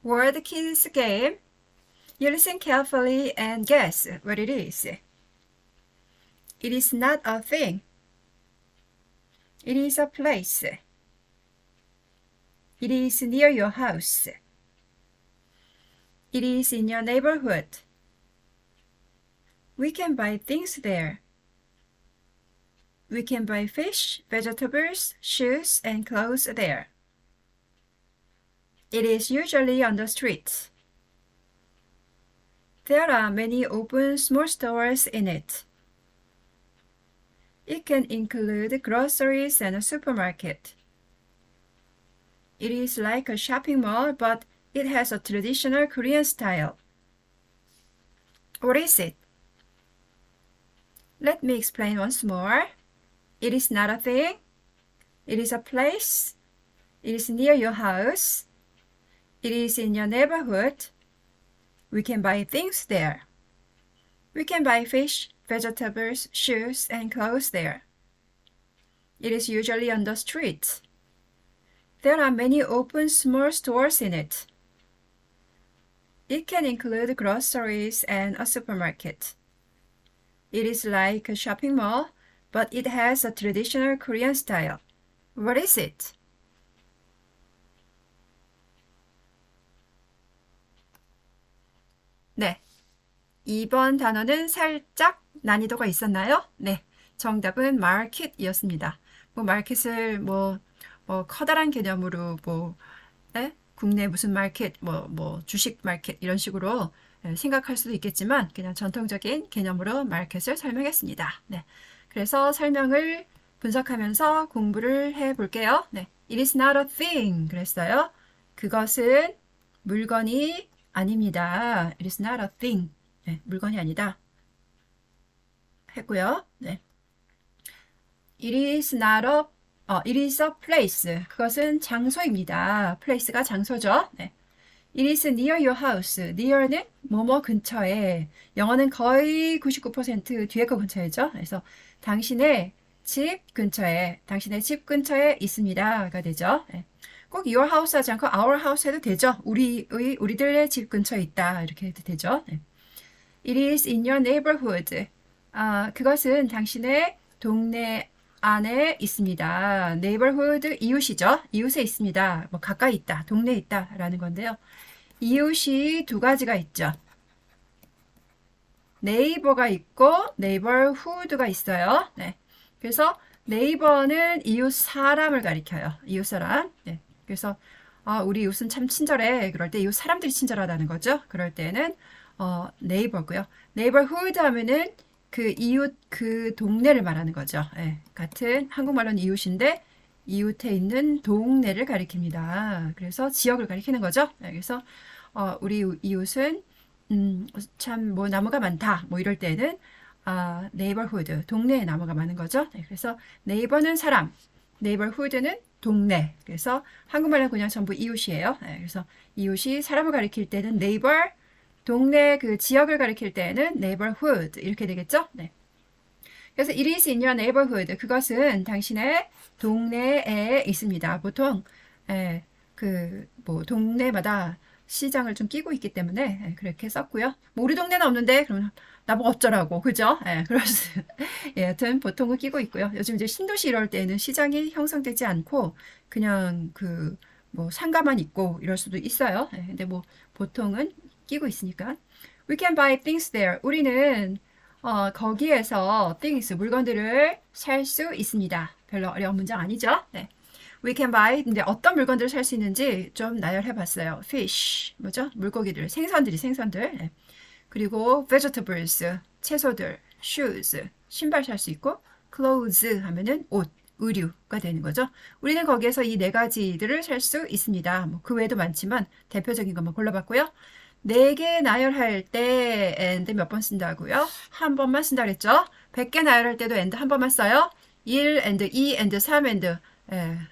Word Kids game. You listen carefully and guess what it is. It is not a thing. It is a place. It is near your house. It is in your neighborhood. We can buy things there. We can buy fish, vegetables, shoes, and clothes there. It is usually on the street. There are many open small stores in it. It can include groceries and a supermarket. It is like a shopping mall, but it has a traditional Korean style. What is it? Let me explain once more. It is not a thing. It is a place. It is near your house. It is in your neighborhood. We can buy things there. We can buy fish, vegetables, shoes, and clothes there. It is usually on the street. There are many open small stores in it. It can include groceries and a supermarket. It is like a shopping mall, but it has a traditional Korean style. What is it? 네. 2번 단어는 살짝 난이도가 있었나요? 네. 정답은 market이었습니다. 마켓을 커다란 개념으로 네? 국내 무슨 마켓, 주식 마켓 이런 식으로 생각할 수도 있겠지만 그냥 전통적인 개념으로 마켓을 설명했습니다. 네. 그래서 설명을 분석하면서 공부를 해 볼게요. 네. It is not a thing. 그랬어요. 그것은 물건이 아닙니다. It is not a thing. 네, 물건이 아니다. 했고요. 네. It is a place. 그것은 장소입니다. place가 장소죠. 네. It is near your house. near는 뭐뭐 근처에. 영어는 거의 99% 뒤에 거 근처이죠. 그래서 당신의 집 근처에 있습니다가 되죠. 네. 꼭 your house 하지 않고 our house 해도 되죠. 우리들의 집 근처에 있다. 이렇게 해도 되죠. 네. It is in your neighborhood. 그것은 당신의 동네 안에 있습니다. neighborhood 이웃이죠. 이웃에 있습니다. 가까이 있다, 동네에 있다 라는 건데요. 이웃이 두 가지가 있죠. 네이버가 있고 neighborhood가 있어요. 네. 그래서 네이버는 이웃 사람을 가리켜요. 이웃 사람. 네. 그래서 우리 이웃은 참 친절해. 그럴 때 이웃 사람들이 친절하다는 거죠. 그럴 때는 네이버고요. neighborhood 하면은 그 이웃 그 동네를 말하는 거죠. 네. 같은 한국말로는 이웃인데 이웃에 있는 동네를 가리킵니다. 그래서 지역을 가리키는 거죠. 네. 그래서 우리 이웃은 참 나무가 많다. 이럴 때는 neighborhood 동네에 나무가 많은 거죠. 네. 그래서 neighbor는 사람, neighborhood는 동네. 그래서 한국말은 그냥 전부 이웃이에요. 네, 그래서 이웃이 사람을 가리킬 때는 neighbor, 동네 그 지역을 가리킬 때는 neighborhood 이렇게 되겠죠. 네. 그래서 it is in your neighborhood. 그것은 당신의 동네에 있습니다. 보통 동네마다 시장을 좀 끼고 있기 때문에 그렇게 썼고요. 우리 동네는 없는데 그러면 나보고 어쩌라고, 그죠? 여튼 보통은 끼고 있고요. 요즘 이제 신도시 이럴 때는 시장이 형성되지 않고 그냥 상가만 있고 이럴 수도 있어요. 근데 보통은 끼고 있으니까. We can buy things there. 우리는 거기에서 things 물건들을 살 수 있습니다. 별로 어려운 문장 아니죠? 네. We can buy. 근데 어떤 물건들을 살 수 있는지 좀 나열해 봤어요. fish, 뭐죠? 물고기들, 생선들. 네. 그리고 vegetables, 채소들, shoes, 신발 살 수 있고, clothes 하면은 옷, 의류가 되는 거죠. 우리는 거기에서 이 네 가지들을 살 수 있습니다. 그 외에도 많지만 대표적인 것만 골라봤고요. 네 개 나열할 때 and 몇 번 쓴다고요? 한 번만 쓴다 그랬죠? 100개 나열할 때도 and 한 번만 써요. 1 and 2 and 3 and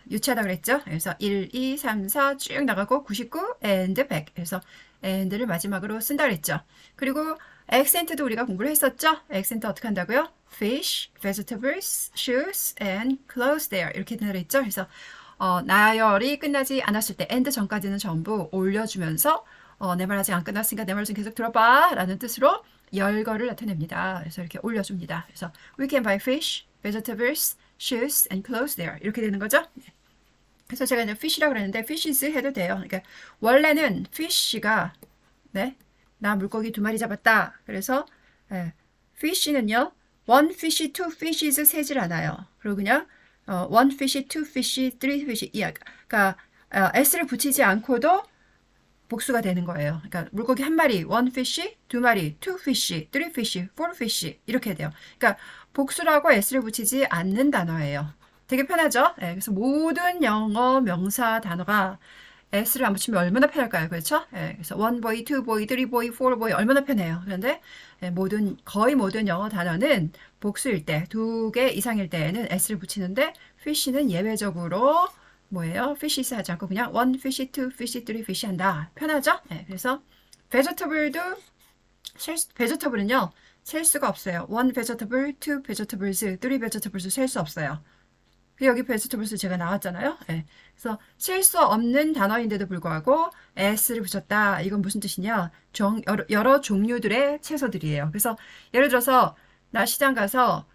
유치하다 그랬죠? 그래서 1, 2, 3, 4 쭉 나가고 99 and 100. 그래서 and를 마지막으로 쓴다 그랬죠. 그리고 액센트도 우리가 공부를 했었죠? 액센트 어떻게 한다고요? fish, vegetables, shoes, and clothes there. 이렇게 된다 그랬죠? 그래서 나열이 끝나지 않았을 때 end 전까지는 전부 올려주면서 내 말 아직 안 끝났으니까 내 말 좀 계속 들어봐 라는 뜻으로 열거를 나타냅니다. 그래서 이렇게 올려줍니다. 그래서 we can buy fish, vegetables, shoes and clothes there 이렇게 되는 거죠. 그래서 제가 이제 fish라고 그랬는데 fishes 해도 돼요. 그러니까 원래는 fish가 네, 나 물고기 2마리 잡았다. 그래서 fish는요 one fish, two fishes 세질 않아요. 그리고 그냥 one fish, two fish, three fish 그러니까 s를 붙이지 않고도 복수가 되는 거예요. 그러니까 물고기 1마리, one fish, 2마리, two fish, three fish, four fish 이렇게 돼요. 그러니까 복수라고 s를 붙이지 않는 단어예요. 되게 편하죠? 그래서 모든 영어 명사 단어가 s를 안 붙이면 얼마나 편할까요? 그렇죠? 그래서 one boy, two boy, three boy, four boy 얼마나 편해요. 그런데 거의 모든 영어 단어는 복수일 때, 2개 이상일 때에는 s를 붙이는데 fish는 예외적으로 뭐예요? fishes 하지 않고 그냥 one fish, two fish, three fish 한다. 편하죠? 그래서 vegetable은요 셀 수가 없어요. one vegetable, two vegetables, three vegetables 셀 수 없어요. 여기 vegetables 제가 나왔잖아요. 그래서 셀 수 없는 단어인데도 불구하고 s를 붙였다. 이건 무슨 뜻이냐? 여러 종류들의 채소들이에요. 그래서 예를 들어서 나 시장 가서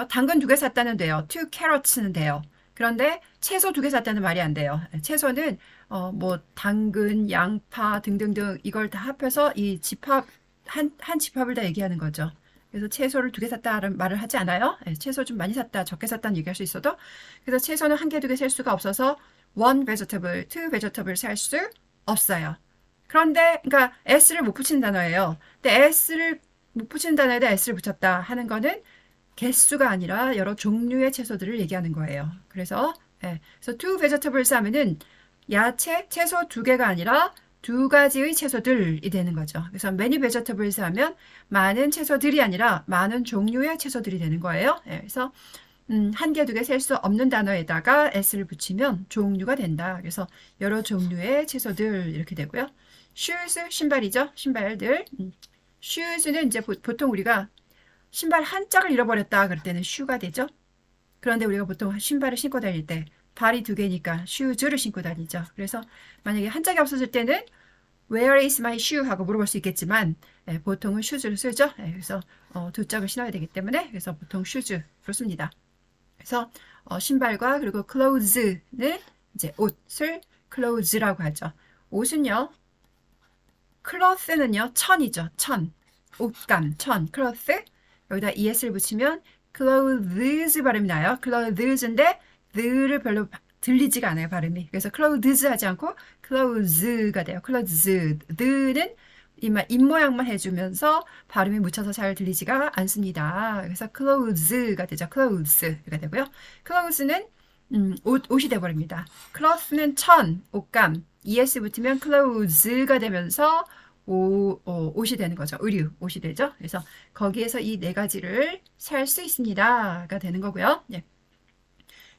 당근 2개 샀다는 돼요. two carrots는 돼요. 그런데 채소 2개 샀다는 말이 안 돼요. 채소는 당근, 양파 등등등 이걸 다 합해서 이 집합 한 집합을 다 얘기하는 거죠. 그래서 채소를 2개 샀다는 말을 하지 않아요. 채소 좀 많이 샀다, 적게 샀다는 얘기할 수 있어도 그래서 채소는 1개, 2개 셀 수가 없어서 one vegetable, two vegetable 살 수 없어요. 그런데 그러니까 s를 못 붙이는 단어예요. 근데 s를 못 붙이는 단어에다 s를 붙였다 하는 거는 개수가 아니라 여러 종류의 채소들을 얘기하는 거예요. 그래서 two vegetables 하면은 채소 2개가 아니라 2가지의 채소들이 되는 거죠. 그래서 many vegetables 하면 많은 채소들이 아니라 많은 종류의 채소들이 되는 거예요. 그래서 1개, 2개 셀 수 없는 단어에다가 s를 붙이면 종류가 된다. 그래서 여러 종류의 채소들 이렇게 되고요. shoes, 신발이죠. 신발들. shoes는 이제 보통 우리가 신발 한 짝을 잃어버렸다 그럴 때는 shoe가 되죠. 그런데 우리가 보통 신발을 신고 다닐 때 발이 2개니까 shoes를 신고 다니죠. 그래서 만약에 한 짝이 없어질 때는 Where is my shoe? 하고 물어볼 수 있겠지만 보통은 shoes를 쓰죠. 그래서 2짝을 신어야 되기 때문에 그래서 보통 shoes를 씁니다. 그래서 신발과 그리고 clothes는 이제 옷을 clothes라고 하죠. 옷은요. cloth는요. 천이죠. 천. 옷감, 천, cloth. 여기다 es를 붙이면 clothes 발음이 나요. clothes인데 the를 별로 들리지가 않아요, 발음이. 그래서 clothes 하지 않고 clothes가 돼요. clothes. the는 입모양만 해주면서 발음이 묻혀서 잘 들리지가 않습니다. 그래서 clothes가 되죠. clothes가 되고요. clothes는 옷이 돼버립니다. cloth는 천, 옷감. es 붙으면 clothes가 되면서 옷이 되는 거죠. 옷이 되죠. 그래서 거기에서 이 4가지를 살 수 있습니다가 되는 거고요.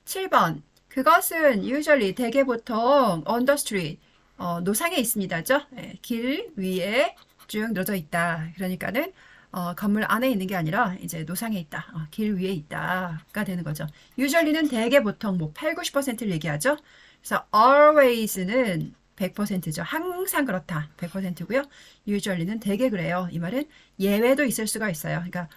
7번. 그것은 usually 대개 보통 on the street 노상에 있습니다죠. 길 위에 쭉 늘어져 있다. 그러니까는 건물 안에 있는 게 아니라 이제 노상에 있다. 길 위에 있다가 되는 거죠. usually는 대개 보통 8, 90%를 얘기하죠. 그래서 always는 100%죠. 항상 그렇다. 100%고요. usually는 대개 그래요. 이 말은 예외도 있을 수가 있어요. 그러니까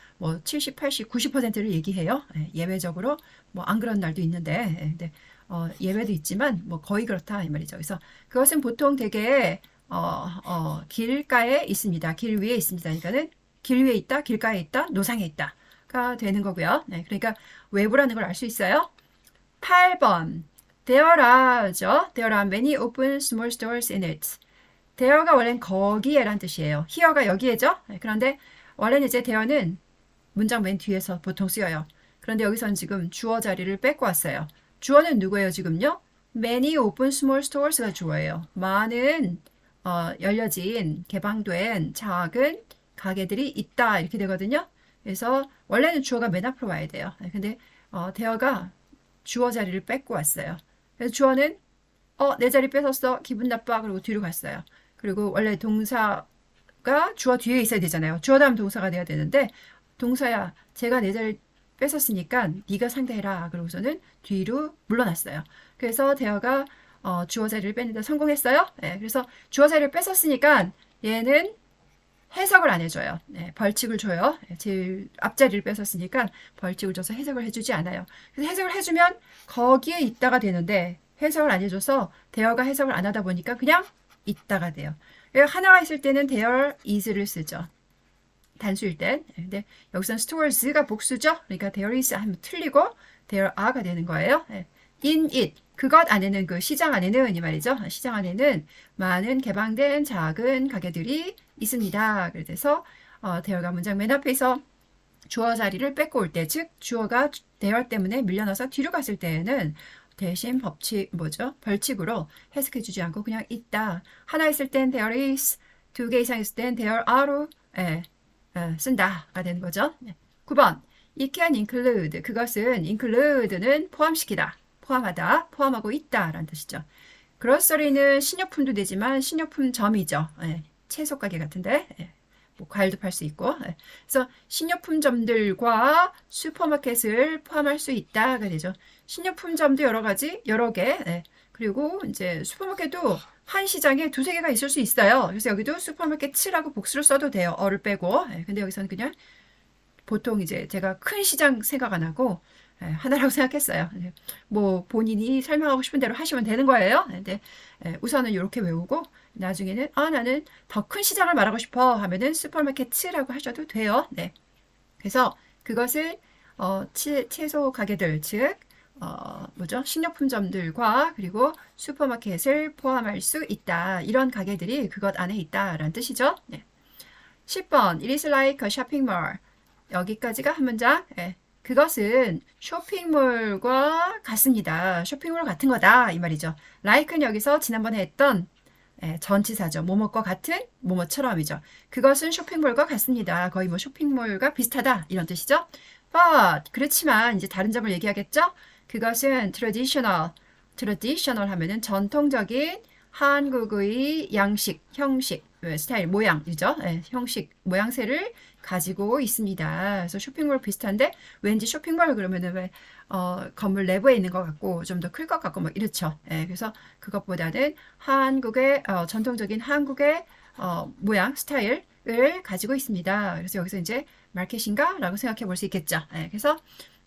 70, 80, 90%를 얘기해요. 예외적으로 안 그런 날도 있는데, 근데 예외도 있지만 거의 그렇다 이 말이죠. 그래서 그것은 보통 대개 길가에 있습니다. 길 위에 있습니다. 그러니까는 길 위에 있다, 길가에 있다, 노상에 있다가 되는 거고요. 그러니까 외부라는 걸 알 수 있어요. 8번. There are many open small stores in it. There가 원래는 거기에란 뜻이에요. here가 여기에죠. 그런데 원래는 이제 there는 문장 맨 뒤에서 보통 쓰여요. 그런데 여기서는 지금 주어 자리를 뺏고 왔어요. 주어는 누구예요 지금요? Many open small stores가 주어예요. 많은 열려진 개방된 작은 가게들이 있다 이렇게 되거든요. 그래서 원래는 주어가 맨 앞으로 와야 돼요. 근데 there가 주어 자리를 뺏고 왔어요. 그래서 주어는 내 자리 뺏었어. 기분 나빠. 그리고 뒤로 갔어요. 그리고 원래 동사가 주어 뒤에 있어야 되잖아요. 주어 다음 동사가 돼야 되는데 동사야 제가 내 자리 뺏었으니까 네가 상대해라. 그러고서는 뒤로 물러났어요. 그래서 대어가 주어 자리를 뺏는데 성공했어요. 네, 그래서 주어 자리를 뺏었으니까 얘는 해석을 안 해줘요. 네, 벌칙을 줘요. 네, 제일 앞자리를 뺏었으니까 벌칙을 줘서 해석을 해주지 않아요. 그래서 해석을 해주면 거기에 있다가 되는데 해석을 안 해줘서 대어가 해석을 안 하다 보니까 그냥 있다가 돼요. 하나가 있을 때는 there is를 쓰죠. 단수일 땐. 근데 여기서는 stores가 복수죠. 그러니까 there is 하면 틀리고 there are가 되는 거예요. in it 그것 안에는 그 시장 안에는 이 말이죠. 시장 안에는 많은 개방된 작은 가게들이 있습니다. 그래서 there가 문장 맨 앞에서 주어 자리를 뺏고 올 때, 즉 주어가 there 때문에 밀려나서 뒤로 갔을 때에는 대신 벌칙으로 해석해주지 않고 그냥 있다. 하나 있을 땐 there is, 두 개 이상 있을 땐 there are로 쓴다가 되는 거죠. 9번 It can include 그것은 include는 포함시키다, 포함하다, 포함하고 있다 라는 뜻이죠. 그로서리는 식료품도 되지만 식료품점이죠. 채소 가게 같은데 뭐 과일도 팔 수 있고 그래서 식료품점들과 슈퍼마켓을 포함할 수 있다가 되죠. 식료품점도 여러 개 그리고 이제 슈퍼마켓도 한 시장에 두세 개가 있을 수 있어요. 그래서 여기도 슈퍼마켓이라고 복수를 써도 돼요. 어를 빼고. 근데 여기서는 그냥 보통 이제 제가 큰 시장 생각 안 하고 하나라고 생각했어요. 뭐 본인이 설명하고 싶은 대로 하시면 되는 거예요. 근데 우선은 이렇게 외우고 나중에는 나는 더 큰 시장을 말하고 싶어 하면은 슈퍼마켓이라고 하셔도 돼요. 네. 그래서 그것을 채소 가게들 즉 식료품점들과 그리고 슈퍼마켓을 포함할 수 있다. 이런 가게들이 그것 안에 있다라는 뜻이죠. 네. 10번 It is like a shopping mall. 여기까지가 한 문장. 그것은 쇼핑몰과 같습니다. 쇼핑몰 같은 거다 이 말이죠. like는 여기서 지난번에 했던 전치사죠. 뭐뭐과 같은 뭐뭐처럼이죠. 그것은 쇼핑몰과 같습니다. 거의 뭐 쇼핑몰과 비슷하다 이런 뜻이죠. But 그렇지만 이제 다른 점을 얘기하겠죠. 그것은 traditional 하면은 전통적인 한국의 양식, 형식, 스타일, 모양이죠. 형식, 모양새를 가지고 있습니다. 그래서 쇼핑몰 비슷한데 왠지 쇼핑몰 그러면은 왜 건물 내부에 있는 것 같고 좀 더 클 것 같고 뭐 이렇죠. 그래서 그것보다는 한국의 전통적인 한국의 모양, 스타일을 가지고 있습니다. 그래서 여기서 이제 마켓인가? 라고 생각해 볼 수 있겠죠. 그래서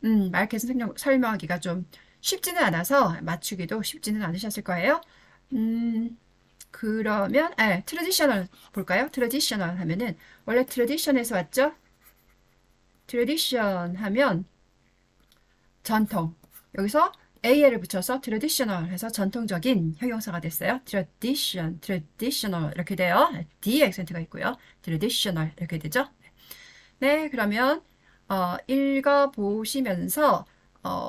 마켓은 설명하기가 좀 쉽지는 않아서 맞추기도 쉽지는 않으셨을 거예요. 그러면 트레디셔널 볼까요? 트레디셔널 하면은 원래 트레디션에서 왔죠? 트레디션 하면 전통. 여기서 AL을 붙여서 트레디셔널 해서 전통적인 형용사가 됐어요. traditional 이렇게 돼요. D 액센트가 있고요. 트레디셔널 이렇게 되죠. 네, 그러면 읽어보시면서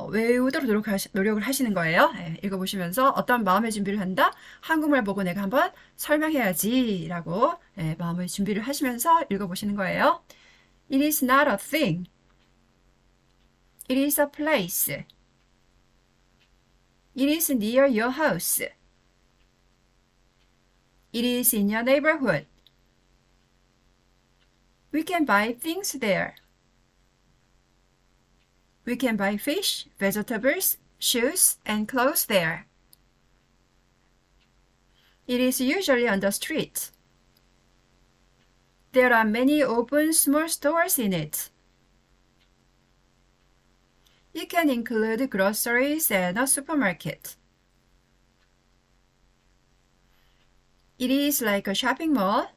외우도록 노력을 하시는 거예요. 읽어보시면서 어떤 마음의 준비를 한다? 한국말 보고 내가 한번 설명해야지 라고 마음의 준비를 하시면서 읽어보시는 거예요. It is not a thing. It is a place. It is near your house. It is in your neighborhood. We can buy things there. We can buy fish, vegetables, shoes, and clothes there. It is usually on the street. There are many open small stores in it. It can include groceries and a supermarket. It is like a shopping mall,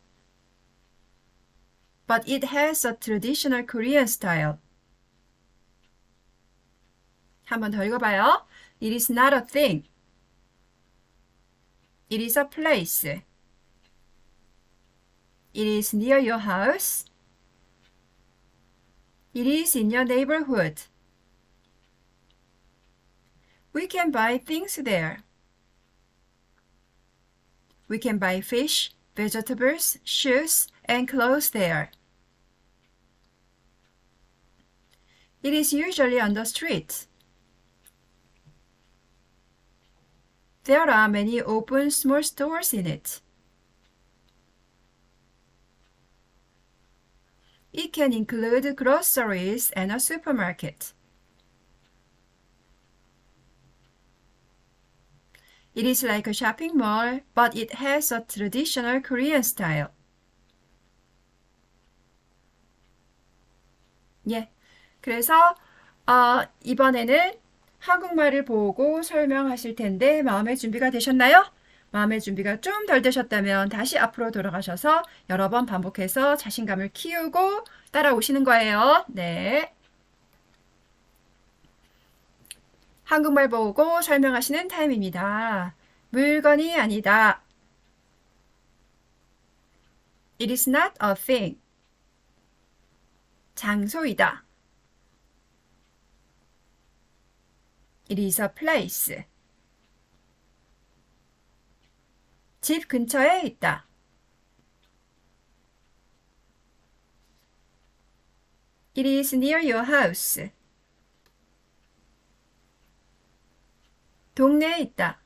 but it has a traditional Korean style. 한 번 더 읽어봐요. It is not a thing. It is a place. It is near your house. It is in your neighborhood. We can buy things there. We can buy fish, vegetables, shoes, and clothes there. It is usually on the street. There are many open small stores in it. It can include groceries and a supermarket. It is like a shopping mall, but it has a traditional Korean style. 예. 그래서 이번에는 한국말을 보고 설명하실 텐데 마음의 준비가 되셨나요? 마음의 준비가 좀 덜 되셨다면 다시 앞으로 돌아가셔서 여러 번 반복해서 자신감을 키우고 따라오시는 거예요. 네. 한국말 보고 설명하시는 타임입니다. 물건이 아니다. It is not a thing. 장소이다. It is a place. 집 근처에 있다. It is near your house. 동네에 있다.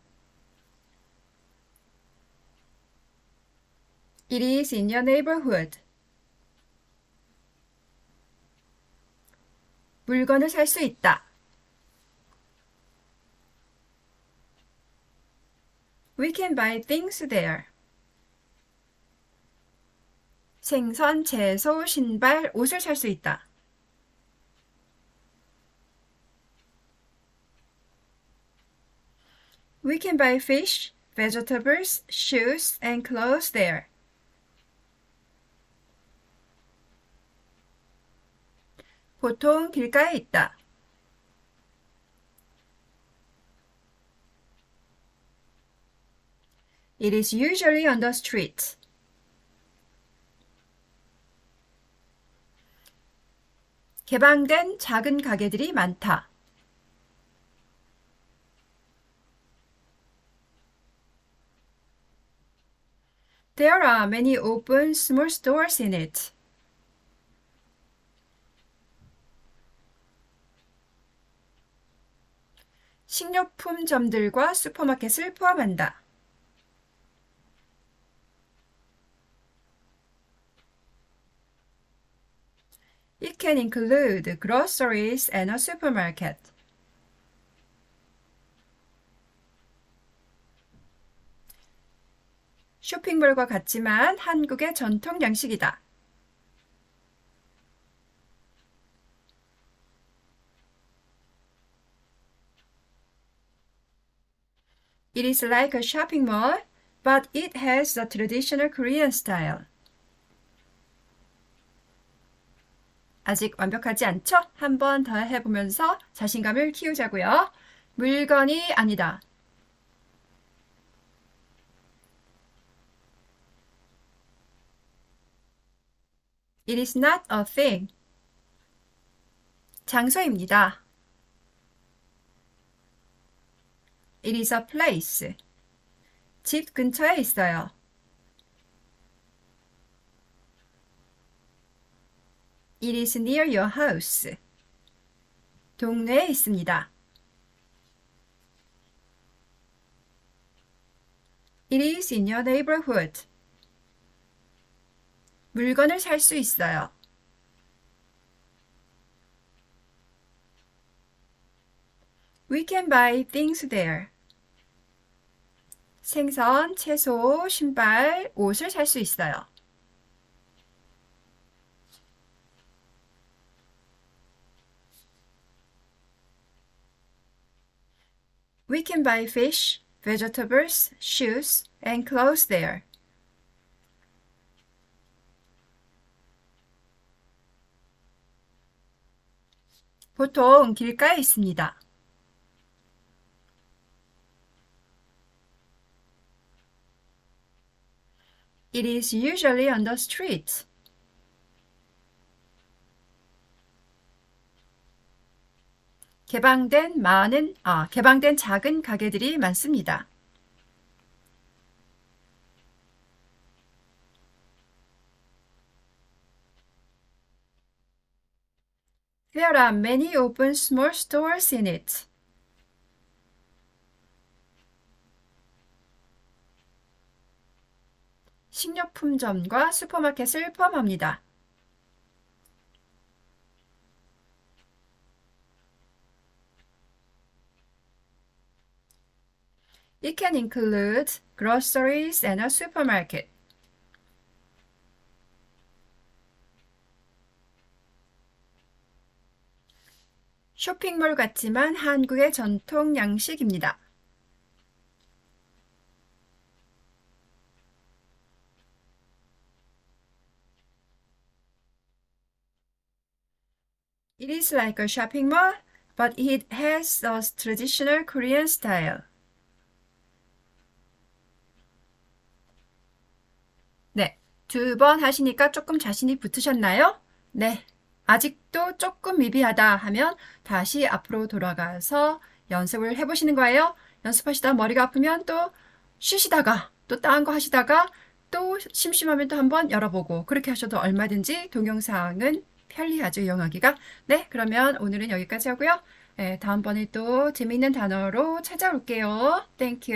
It is in your neighborhood. 물건을 살 수 있다. We can buy things there. 생선, 채소, 신발, 옷을 살 수 있다. We can buy fish, vegetables, shoes, and clothes there. 보통 길가에 있다. It is usually on the street. 개방된 작은 가게들이 많다. There are many open small stores in it. 식료품점들과 슈퍼마켓을 포함한다. It can include groceries and a supermarket. 쇼핑몰과 같지만 한국의 전통 양식이다. It is like a shopping mall, but it has the traditional Korean style. 아직 완벽하지 않죠? 한 번 더 해보면서 자신감을 키우자고요. 물건이 아니다. It is not a thing. 장소입니다. It is a place. 집 근처에 있어요. It is near your house. 동네에 있습니다. It is in your neighborhood. 물건을 살 수 있어요. We can buy things there. 생선, 채소, 신발, 옷을 살 수 있어요. We can buy fish, vegetables, shoes, and clothes there. 보통 길가에 있습니다. It is usually on the street. 개방된 작은 가게들이 많습니다. There are many open small stores in it. 식료품점과 슈퍼마켓을 포함합니다. It can include groceries and a supermarket. 쇼핑몰 같지만 한국의 전통 양식입니다. It is like a shopping mall, but it has a traditional Korean style. 네, 두 번 하시니까 조금 자신이 붙으셨나요? 네, 아직도 조금 미비하다 하면 다시 앞으로 돌아가서 연습을 해보시는 거예요. 연습하시다 머리가 아프면 또 쉬시다가 또 딴 거 하시다가 또 심심하면 또 한번 열어보고 그렇게 하셔도 얼마든지 동영상은 편리하죠, 이용하기가. 네, 그러면 오늘은 여기까지 하고요. 네, 다음번에 또 재미있는 단어로 찾아올게요. 땡큐.